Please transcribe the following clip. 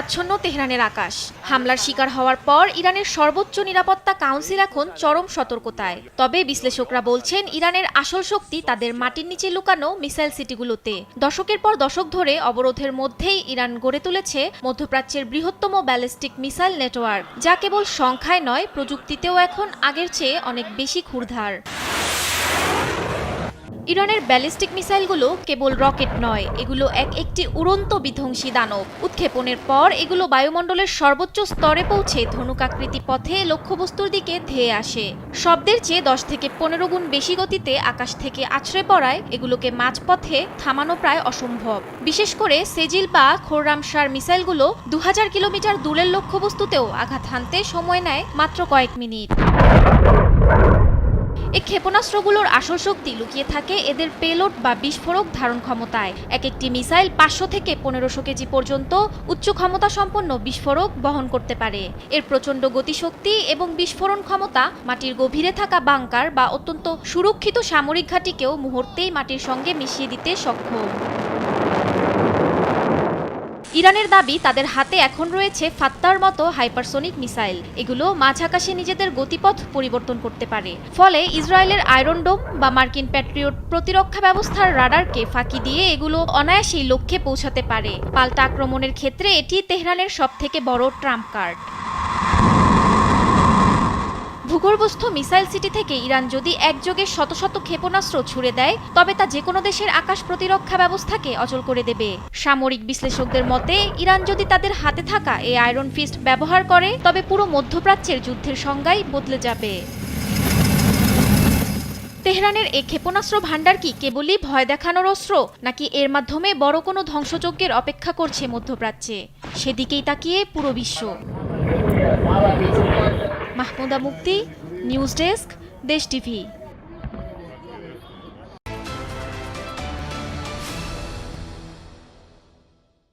আচ্ছন্ন তেহরানের আকাশ। হামলার শিকার হওয়ার পর ইরানের সর্বোচ্চ নিরাপত্তা কাউন্সিল এখন চরম সতর্কতায়। তবে বিশ্লেষকরা বলছেন, ইরানের আসল শক্তি তাদের মাটির নিচে লুকানো মিসাইল সিটিগুলোতে। দশকের পর দশক ধরে অবরোধের মধ্যেই ইরান গড়ে তুলেছে মধ্যপ্রাচ্যের বৃহত্তম ব্যালিস্টিক মিসাইল নেটওয়ার্ক, যা কেবল সংখ্যায় নয়, প্রযুক্তিতেও এখন আগের চেয়ে অনেক বেশি ক্ষুরধার। ইরানের ব্যালিস্টিক মিসাইলগুলো কেবল রকেট নয়, এগুলো একটি উড়ন্ত বিধ্বংসী দানব। উৎক্ষেপণের পর এগুলো বায়ুমণ্ডলের সর্বোচ্চ স্তরে পৌঁছে ধনুকাকৃতি পথে লক্ষ্যবস্তুর দিকে ধেয়ে আসে। শব্দের চেয়ে 10 থেকে 15 গুণ বেশি গতিতে আকাশ থেকে আছড়ে পড়ায় এগুলোকে মাঝপথে থামানো প্রায় অসম্ভব। বিশেষ করে সেজিল বা খোররামশার মিসাইলগুলো 2000 কিলোমিটার দূরের লক্ষ্যবস্তুতেও আঘাত হানতে সময় নেয় মাত্র কয়েক মিনিট। এই ক্ষেপণাস্ত্রগুলোর আসল শক্তি লুকিয়ে থাকে এদের পেলোড বা বিস্ফোরক ধারণ ক্ষমতায়। একটি মিসাইল 500 থেকে 1500 কেজি পর্যন্ত উচ্চ ক্ষমতা সম্পন্ন বিস্ফোরক বহন করতে পারে। এর প্রচণ্ড গতিশক্তি এবং বিস্ফোরণ ক্ষমতা মাটির গভীরে থাকা বাংকার বা অত্যন্ত সুরক্ষিত সামরিক ঘাঁটিকেও মুহূর্তেই মাটির সঙ্গে মিশিয়ে দিতে সক্ষম। ইরানের দাবি, তাদের হাতে এখন রয়েছে ফাত্তার মতো হাইপারসোনিক মিসাইল। এগুলো মাঝ আকাশে নিজেদের গতিপথ পরিবর্তন করতে পারে। ফলে ইসরায়েলের আয়রন ডোম বা মার্কিন প্যাট্রিয়ট প্রতিরক্ষা ব্যবস্থার রাডারকে ফাঁকি দিয়ে এগুলো অনায়াসেই লক্ষ্যে পৌঁছাতে পারে। পাল্টা আক্রমণের ক্ষেত্রে এটি তেহরানের সবথেকে বড় ট্রাম্প কার্ড। ভূগর্ভস্থ মিসাইল সিটি থেকে ইরান যদি একযোগে শত শত ক্ষেপণাস্ত্র ছুড়ে দেয়, তবে তা যেকোনো দেশের আকাশ প্রতিরক্ষা ব্যবস্থাকে অচল করে দেবে। সামরিক বিশ্লেষকদের মতে, ইরান যদি তাদের হাতে থাকা এই আয়রন ফিস্ট ব্যবহার করে, তবে পুরো মধ্যপ্রাচ্যের যুদ্ধের সংজ্ঞাই বদলে যাবে। তেহরানের এই ক্ষেপণাস্ত্র ভান্ডার কি কেবলই ভয় দেখানোর অস্ত্র, নাকি এর মাধ্যমে বড় কোনো ধ্বংসযজ্ঞের অপেক্ষা করছে মধ্যপ্রাচ্যে? সেদিকেই তাকিয়ে পুরো বিশ্ব। মাহমুদা মুক্তি, নিউজ ডেস্ক, দেশ টিভি।